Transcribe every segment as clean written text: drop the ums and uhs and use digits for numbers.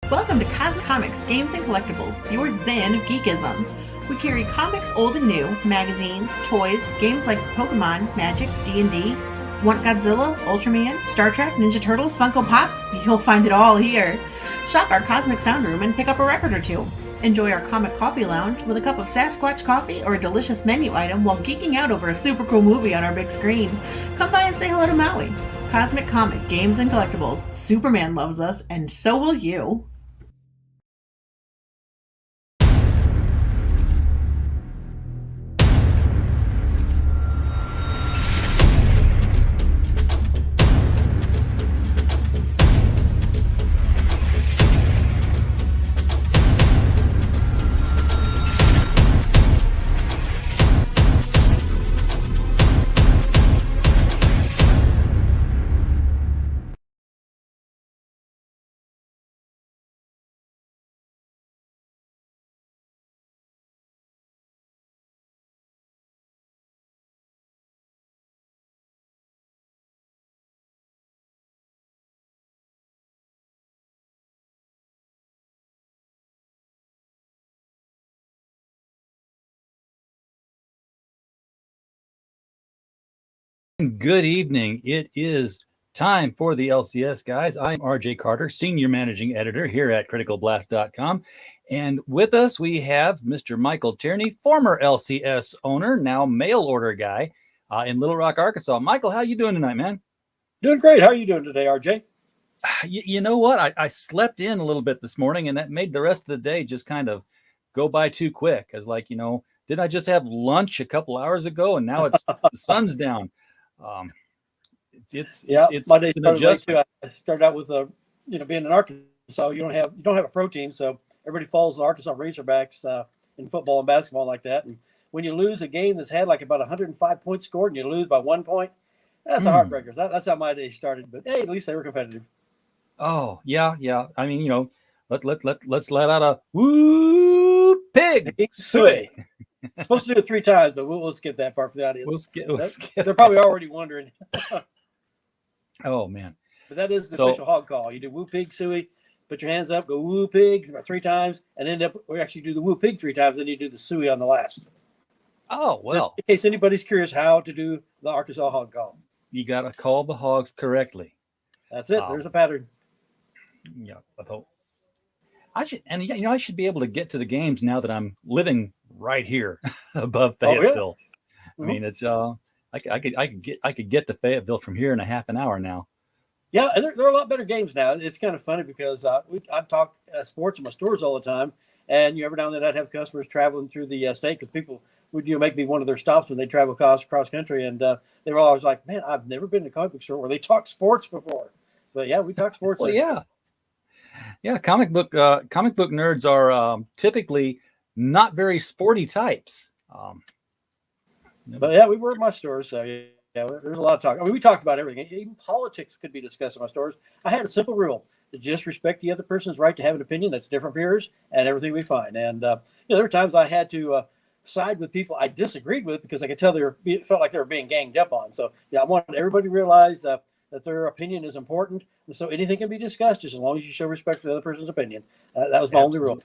Welcome to Cosmic Comics, Games and Collectibles, your zen of geekism. We carry comics old and new, magazines, toys, games like Pokemon, Magic, D&D. Want Godzilla, Ultraman, Star Trek, Ninja Turtles, Funko Pops? You'll find it all here. Shop our Cosmic Sound Room and pick up a record or two. Enjoy our Comic Coffee Lounge with a cup of Sasquatch coffee or a delicious menu item while geeking out over a super cool movie on our big screen. Come by and say hello to Maui. Cosmic Comic, Games and Collectibles. Superman loves us, and so will you. Good evening. It is time for the LCS guys. I'm RJ Carter, Senior Managing Editor here at CriticalBlast.com. And with us, we have Mr. Michael Tierney, former LCS owner, now mail order guy in Little Rock, Arkansas. Michael, how you doing tonight, man? Doing great. How are you doing today, RJ? You know what? I slept in a little bit this morning, and that made the rest of the day just kind of go by too quick. I was like, didn't I just have lunch a couple hours ago, and now it's the sun's down. It's my day started late too. I started out with being in Arkansas, you don't have a pro team, so everybody follows the Arkansas Razorbacks in football and basketball like that. And when you lose a game that's had like about 105 points scored and you lose by 1 point, that's a heartbreaker. That's how my day started. But hey, at least they were competitive. Oh yeah. I mean, let's let out a woo pig suey. Supposed to do it 3 times, but we'll skip that part for the audience. We'll skip they're probably already wondering. Oh man! But that is the official hog call. You do woo pig suey, put your hands up, go woo pig about 3 times, and end up we actually do the woo pig 3 times. Then you do the suey on the last. Oh well! Just in case anybody's curious how to do the Arkansas hog call, you got to call the hogs correctly. That's it. There's a pattern. Yeah, I should, and I should be able to get to the games now that I'm living right here above Fayetteville. Oh, I mean, it's I could get to Fayetteville from here in a half an hour now. Yeah, and there are a lot better games now. It's kind of funny because I talk sports in my stores all the time, and every now and then I'd have customers traveling through the state because people would make me one of their stops when they travel cross country, and they were always like, "Man, I've never been to a comic book store where they talk sports before." But yeah, we talk sports. Well, yeah, comic book nerds are typically not very sporty types. But yeah, we were at my stores, so yeah, there's a lot of talk. I mean, we talked about everything. Even politics could be discussed in my stores. I had a simple rule to just respect the other person's right to have an opinion that's different from yours and everything we find. And there were times I had to side with people I disagreed with because I could tell felt like they were being ganged up on. So I wanted everybody to realize that their opinion is important. And so anything can be discussed just as long as you show respect for the other person's opinion. That was my only rule.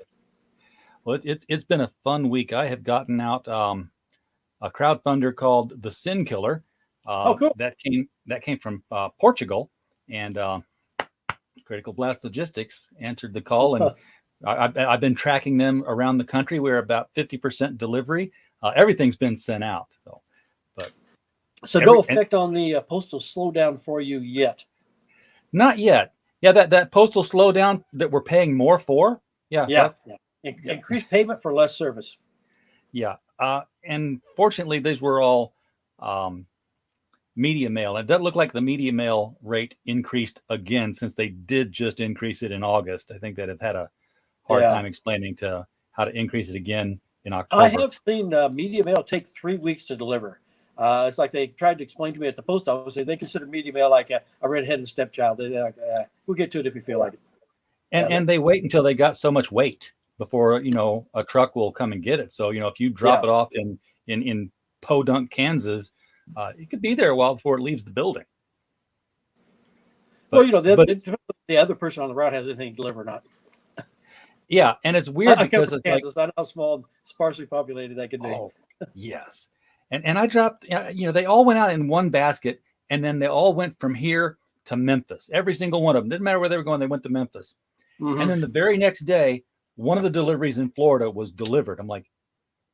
Well, it's been a fun week. I have gotten out a crowdfunder called the Sin Killer. Cool. That came from Portugal, and Critical Blast Logistics answered the call, and I've been tracking them around the country. We're about 50% delivery. Everything's been sent out. So no effect on the postal slowdown for you yet? Not yet. Yeah, that postal slowdown that we're paying more for. Yeah. Increased payment for less service. Yeah. And fortunately, these were all media mail. It doesn't look like the media mail rate increased again since they did just increase it in August. I think that have had a hard time explaining to how to increase it again in October. I have seen media mail take 3 weeks to deliver. It's like they tried to explain to me at the post office. They consider media mail like a redheaded stepchild. They're like, we'll get to it if we feel like it. And they wait until they got so much weight before a truck will come and get it. So if you drop it off in Podunk, Kansas, it could be there a while before it leaves the building. But, well, the other person on the route has anything to deliver or not. Yeah, and it's weird I come because from it's like, Kansas. I know how small and sparsely populated that can be. oh, yes. And I dropped, they all went out in one basket, and then they all went from here to Memphis. Every single one of them. Didn't matter where they were going, they went to Memphis. And then the very next day, one of the deliveries in Florida was delivered. I'm like,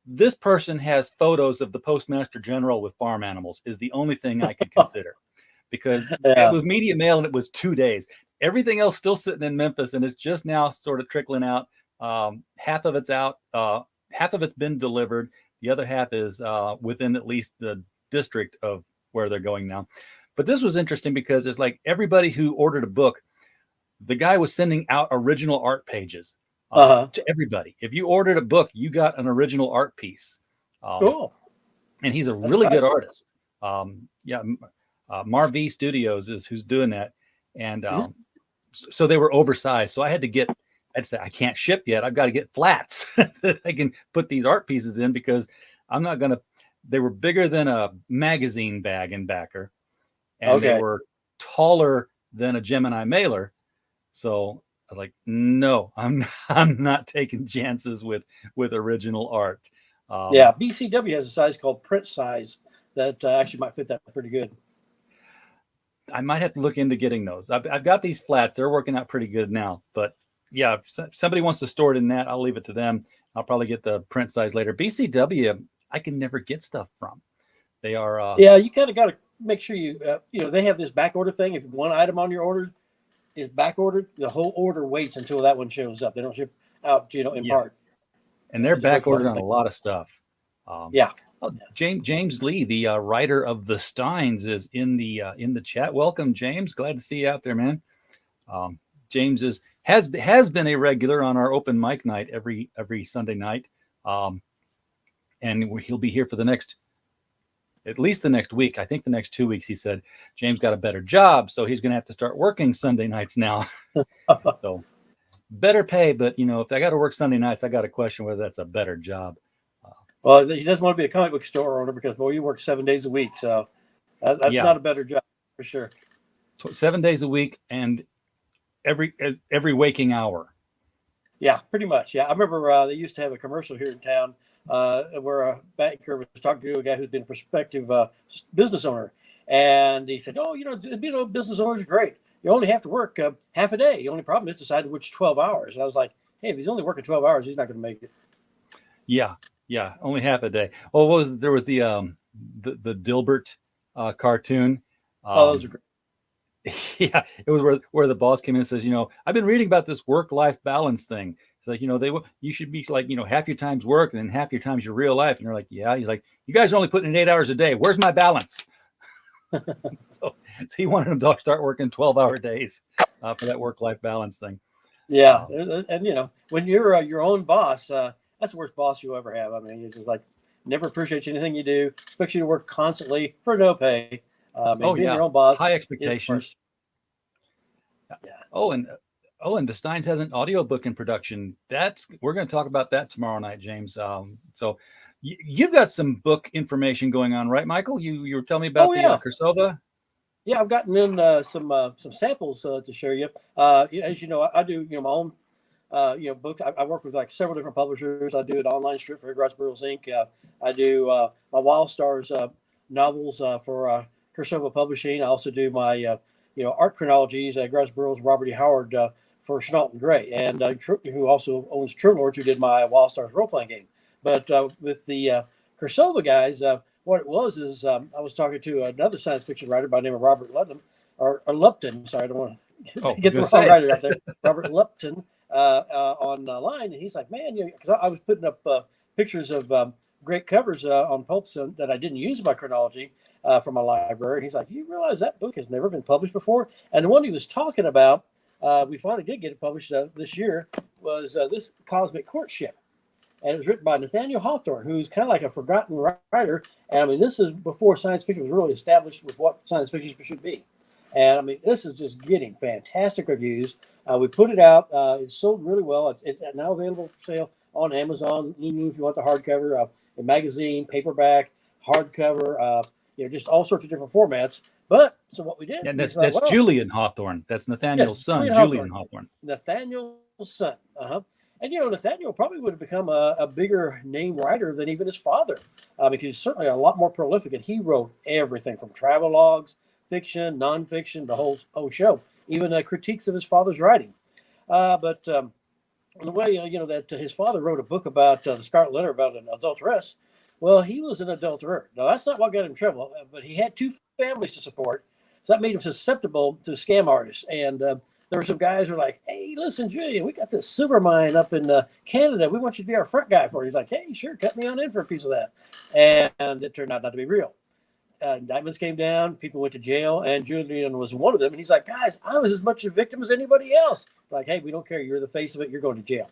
this person has photos of the Postmaster General with farm animals is the only thing I could consider, because it was media mail and it was 2 days. Everything else still sitting in Memphis, and it's just now sort of trickling out. Half of it's out. Half of it's been delivered. The other half is within at least the district of where they're going now. But this was interesting because it's like everybody who ordered a book, the guy was sending out original art pages to everybody. If you ordered a book, you got an original art piece. Cool. And he's a really good artist. Marv Studios is who's doing that. And so they were oversized. So I'd say, I can't ship yet. I've got to get flats that I can put these art pieces in, because I'm not going to, they were bigger than a magazine bag and backer. And they were taller than a Gemini mailer. So I was like, no, I'm not taking chances with original art. BCW has a size called print size that actually might fit that pretty good. I might have to look into getting those. I've got these flats. They're working out pretty good now. But yeah, if somebody wants to store it in that, I'll leave it to them. I'll probably get the print size later. BCW, I can never get stuff from. They are... you kind of got to make sure you, they have this back order thing. If one item on your order is back ordered, the whole order waits until that one shows up. They don't ship out, in part. And they're back ordered on a lot of stuff. James Lee, the writer of The Steins, is in the chat. Welcome, James. Glad to see you out there, man. James has been a regular on our open mic night every Sunday night, and he'll be here for at least the next week. I think the next 2 weeks. He said James got a better job, so he's going to have to start working Sunday nights now. So better pay, but if I got to work Sunday nights, I got to question whether that's a better job. Well, he doesn't want to be a comic book store owner because, you work 7 days a week. So that's not a better job for sure. 7 days a week and every waking hour. Yeah, pretty much. Yeah. I remember they used to have a commercial here in town where a banker was talking to a guy who's been a prospective business owner. And he said, business owners are great. You only have to work half a day. The only problem is deciding which 12 hours. And I was like, hey, if he's only working 12 hours, he's not going to make it. Yeah, only half a day. Well, there was the Dilbert cartoon. Those are great. Yeah, it was where the boss came in and says, I've been reading about this work-life balance thing. It's like, you should be like, half your time's work and then half your time's your real life. And you're like, yeah. He's like, you guys are only putting in 8 hours a day. Where's my balance? So he wanted them to start working 12-hour days for that work-life balance thing. Yeah, and when you're your own boss, that's the worst boss you ever have. I mean, it's just like never appreciates anything you do, expects you to work constantly for no pay. Being your own boss, high expectations. Yeah. Oh, and the Steins has an audiobook in production. We're going to talk about that tomorrow night, James. So you've got some book information going on, right, Michael? You were telling me about the Kursova. Yeah, I've gotten in some samples to show you. As you know, I do my own books. I work with like several different publishers. I do an online strip for Grass Burrows Inc. I do my Wild Stars novels for Kursova Publishing. I also do my art chronologies at Grass Burrows, Robert E. Howard for Chenault and Gray, and who also owns True Lords, who did my Wild Stars role playing game. But with the Kursova guys, what it was is I was talking to another science fiction writer by the name of Robert Lupton. Sorry, I don't want to get the wrong writer out there. Robert Lupton online, and he's like, man, because I was putting up pictures of great covers on pulps that I didn't use in my chronology from my library. And he's like, you realize that book has never been published before? And the one he was talking about, we finally did get it published this year, was this Cosmic Courtship. And it was written by Nathaniel Hawthorne, who's kind of like a forgotten writer. And I mean, this is before science fiction was really established with what science fiction should be. And I mean, this is just getting fantastic reviews. We put it out. It's sold really well. It's now available for sale on Amazon, Lulu, if you want the hardcover, a magazine, paperback, hardcover, just all sorts of different formats. But so what we did. And that's Julian Hawthorne. That's Nathaniel's son, Julian Hawthorne. Nathaniel's son. And, Nathaniel probably would have become a bigger name writer than even his father, because he's certainly a lot more prolific. And he wrote everything from travel logs, fiction, nonfiction, the whole show, even critiques of his father's writing. But the way, that his father wrote a book about the Scarlet Letter about an adulteress, well, he was an adulterer. Now, that's not what got him in trouble, but he had two families to support. So that made him susceptible to scam artists. And there were some guys who were like, hey, listen, Julian, we got this silver mine up in Canada. We want you to be our front guy for it. He's like, hey, sure, cut me on in for a piece of that. And it turned out not to be real. Indictments came down, people went to jail, and Julian was one of them. And he's like, guys, I was as much a victim as anybody else. Like, hey, we don't care. You're the face of it. You're going to jail.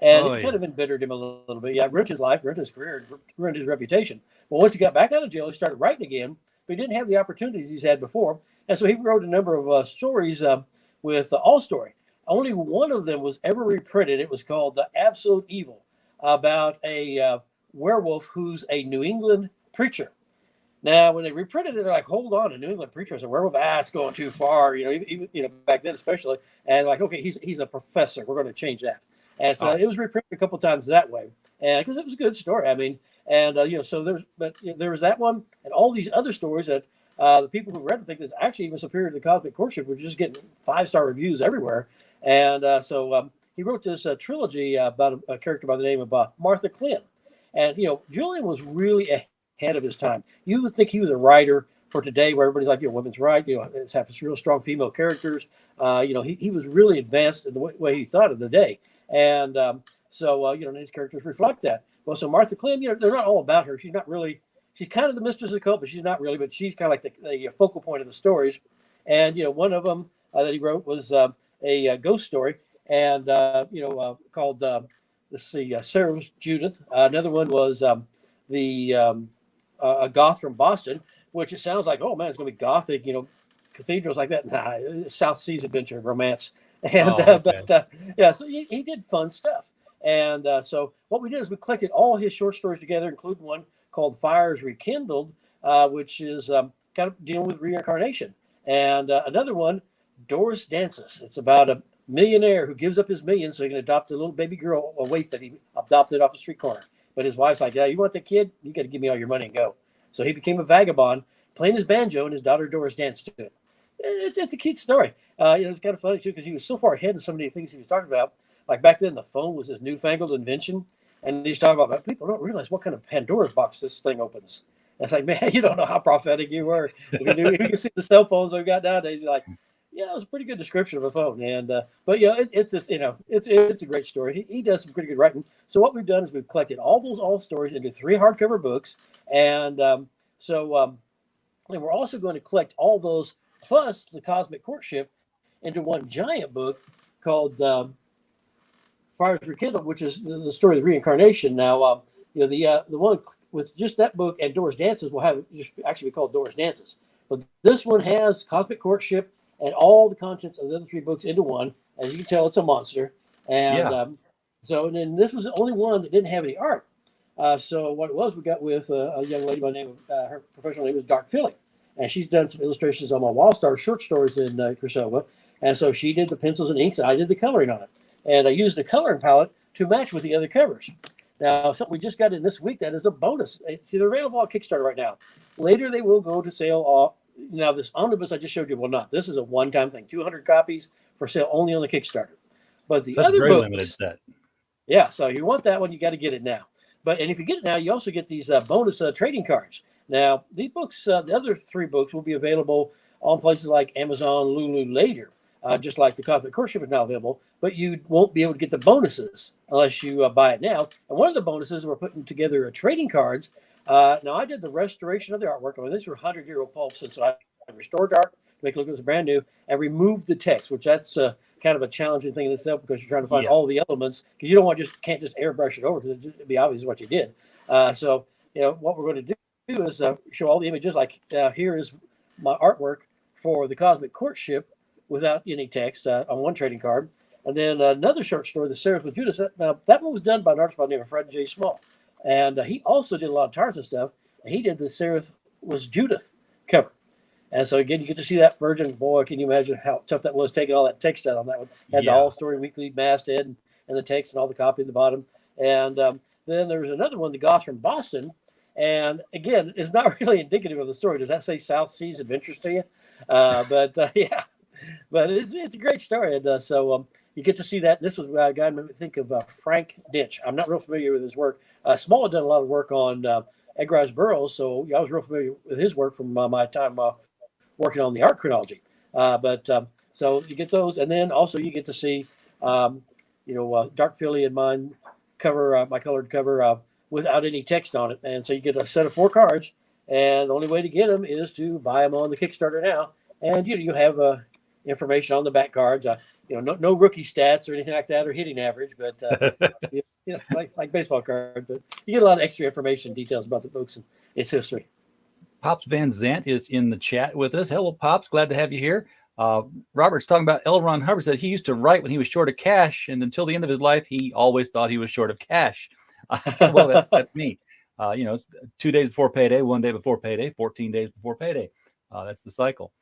And it kind of embittered him a little bit. Yeah, ruined his life, ruined his career, ruined his reputation. Well, once he got back out of jail, he started writing again, but he didn't have the opportunities he's had before. And so he wrote a number of stories with All Story. Only one of them was ever reprinted. It was called The Absolute Evil, about a werewolf who's a New England preacher. Now, when they reprinted it, they're like, hold on, a New England preacher is a werewolf? It's going too far, even back then especially. And like, okay, he's a professor. We're going to change that. And so it was reprinted a couple times that way. And because it was a good story. I mean, and, so there was that one and all these other stories that the people who read them think is actually even superior to the Cosmic Courtship, which is just getting 5-star reviews everywhere. And so he wrote this trilogy about a character by the name of Martha Quinn. And, Julian was really ahead of his time. You would think he was a writer for today where everybody's like, women's right, it's having real strong female characters. He was really advanced in the way he thought of the day. And so his characters reflect that. Well, so Martha Quinn, they're not all about her. She's kind of the mistress of the cult, but she's not really, but she's kind of like the focal point of the stories. And, one of them that he wrote was a ghost story and, called, Sarah Judith. Another one was a goth from Boston, which it sounds like, oh man, it's going to be gothic, cathedrals like that. Nah, it's South Seas adventure romance. And, so he did fun stuff. And so what we did is we collected all his short stories together, including one called Fires Rekindled, which is kind of dealing with reincarnation. And another one, Doris Dances. It's about a millionaire who gives up his millions so he can adopt a little baby girl, a waif that he adopted off the street corner. But his wife's like, yeah, you want the kid? You got to give me all your money and go. So he became a vagabond, playing his banjo, and his daughter Doris danced to it. It's a cute story. It's kind of funny, too, because he was so far ahead of so many things he was talking about. Like back then, the phone was his newfangled invention. And he's talking about people don't realize what kind of Pandora's box this thing opens. And it's like, man, you don't know how prophetic you were. You can see the cell phones we've got nowadays. You're like, yeah, it was a pretty good description of a phone. And but it's just it's a great story. He does some pretty good writing. So what we've done is we've collected all those old stories into 3 hardcover books, and and we're also going to collect all those plus the Cosmic Courtship into one giant book called Fires Rekindled, which is the story of the reincarnation. Now, the one with just that book and Doris Dances will have actually be called Doris Dances, but this one has Cosmic Courtship and all the contents of the other 3 books into one. As you can tell, it's a monster. And so then this was the only one that didn't have any art. So what it was, we got with a young lady by the name of, her professional name is Dark Philly. And she's done some illustrations on my Wildstar short stories in Crosova. And so she did the pencils and inks, and I did the coloring on it. And I used the coloring palette to match with the other covers. Now, something we just got in this week that is a bonus. See, they're available on Kickstarter right now. Later, they will go to sale. Now, this omnibus I just showed you will not. This is a one-time thing. 200 copies for sale only on the Kickstarter. But the other very books, limited set. Yeah, so you want that one, you got to get it now. And if you get it now, you also get these bonus trading cards. Now, these books, the other 3 books will be available on places like Amazon, Lulu later, just like the Cosmic Courtship is now available. But you won't be able to get the bonuses unless you buy it now. And one of the bonuses, we're putting together trading cards. Now, I did the restoration of the artwork. I mean, these were 100-year-old pulps, and so I restored art to make it look as brand new and removed the text, which that's kind of a challenging thing in itself because you're trying to find all the elements because you don't can't just airbrush it over because it'd be obvious what you did. So what we're going to do is show all the images. Like here is my artwork for the Cosmic Courtship without any text on one trading card, and then another short story, The Seraph with Judas. Now that one was done by an artist by the name of Fred J. Small, and he also did a lot of Tarzan stuff. And he did The Seraph was Judith cover. And so again, you get to see that version. Boy, can you imagine how tough that was taking all that text out on that one? Had the All Story Weekly masthead. and the text and all the copy at the bottom. And then there's another one, The Goth from Boston. And again, it's not really indicative of the story. Does that say South Seas Adventures to you? Yeah, but it's a great story. And so you get to see that. This was a guy made me think of Frank Ditch. I'm not real familiar with his work. Small had done a lot of work on Edgar Rice Burroughs, so I was real familiar with his work from my time working on the art chronology. So you get those, and then also you get to see, Dark Philly and mine cover, my colored cover without any text on it. And so you get a set of 4 cards, and the only way to get them is to buy them on the Kickstarter now. And you have information on the back cards. No rookie stats or anything like that, or hitting average, but like baseball cards. But you get a lot of extra information, details about the books and its history. Pops Van Zant is in the chat with us. Hello, Pops. Glad to have you here. Robert's talking about L. Ron Hubbard said he used to write when he was short of cash, and until the end of his life, he always thought he was short of cash. Well, that's me. It's 2 days before payday, 1 day before payday, 14 days before payday. That's the cycle.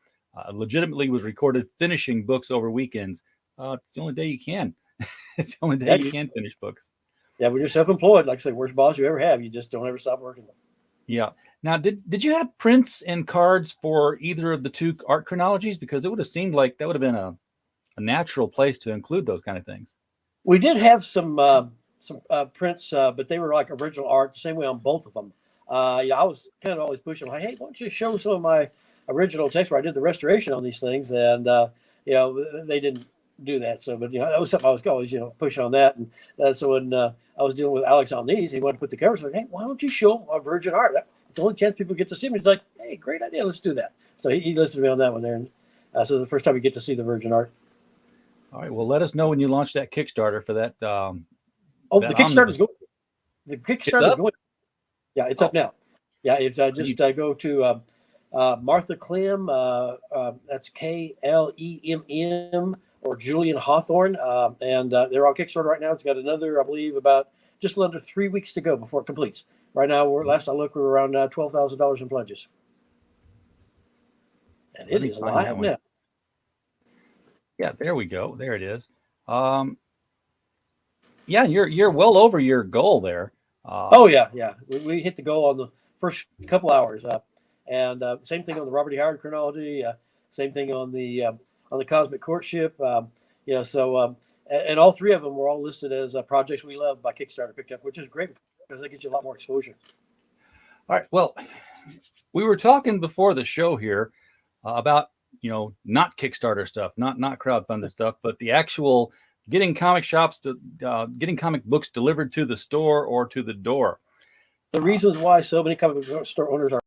Legitimately was recorded finishing books over weekends. It's the only day you can. It's the only day you can finish books. Yeah, when you're self-employed, like I say, worst boss you ever have. You just don't ever stop working. Yeah. Now, did you have prints and cards for either of the 2 art chronologies? Because it would have seemed like that would have been a natural place to include those kind of things. We did have some prints, but they were like original art, the same way on both of them. I was kind of always pushing, like, hey, why don't you show some of my original text where I did the restoration on these things? And they didn't do that. So, but that was something I was always pushing on that. And so when I was dealing with Alex on these, he wanted to put the covers. Like, hey, why don't you show our virgin art? It's the only chance people get to see me. He's like, hey, great idea, let's do that. So he listened to me on that one there. And so the first time you get to see the virgin art. All right. Well, let us know when you launch that Kickstarter for that. The Kickstarter is going. The Kickstarter is going. Yeah, it's up now. Yeah, it's just go to Martha Clem. That's KLEMM, or Julian Hawthorne, and they're on Kickstarter right now. It's got another, I believe, about just under 3 weeks to go before it completes. Right now, last I looked, we're around $12,000 in pledges, and it is live now. Yeah, there we go. There it is. Yeah, you're well over your goal there. Yeah. We hit the goal on the first couple hours, and same thing on the Robert E. Howard chronology. Same thing on the Cosmic Courtship. And all 3 of them were all listed as projects we love by Kickstarter picked up, which is great because that gets you a lot more exposure. All right. Well, we were talking before the show here about not Kickstarter stuff, not crowdfunded stuff, but the actual getting comic shops to getting comic books delivered to the store or to the door. The reasons why so many comic book store owners are